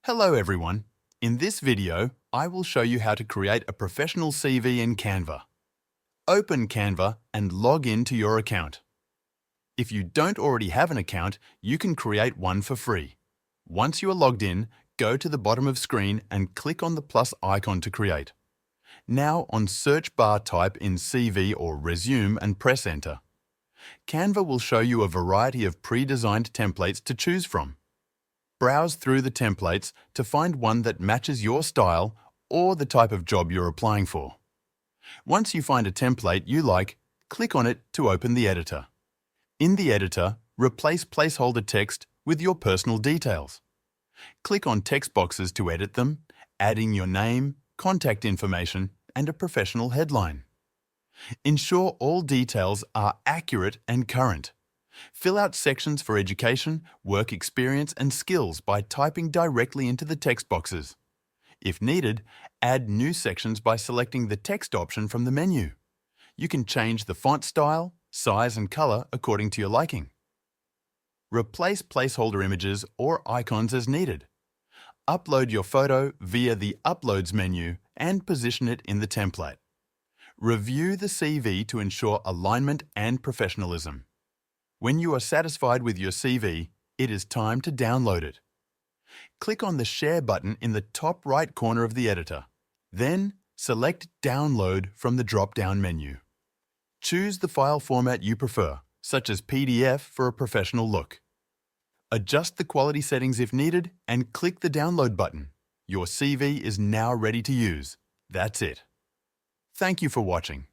Hello everyone. In this video, I will show you how to create a professional CV in Canva. Open Canva and log in to your account. If you don't already have an account, you can create one for free. Once you are logged in, go to the bottom of screen and click on the plus icon to create. Now on search bar type in CV or resume and press enter. Canva will show you a variety of pre-designed templates to choose from. Browse through the templates to find one that matches your style or the type of job you're applying for. Once you find a template you like, click on it to open the editor. In the editor, replace placeholder text with your personal details. Click on text boxes to edit them, adding your name, contact information, and a professional headline. Ensure all details are accurate and current. Fill out sections for education, work experience and skills by typing directly into the text boxes. If needed, add new sections by selecting the text option from the menu. You can change the font style, size and color according to your liking. Replace placeholder images or icons as needed. Upload your photo via the Uploads menu and position it in the template. Review the CV to ensure alignment and professionalism. When you are satisfied with your CV, it is time to download it. Click on the Share button in the top right corner of the editor. Then, select Download from the drop-down menu. Choose the file format you prefer, such as PDF for a professional look. Adjust the quality settings if needed and click the Download button. Your CV is now ready to use. That's it. Thank you for watching.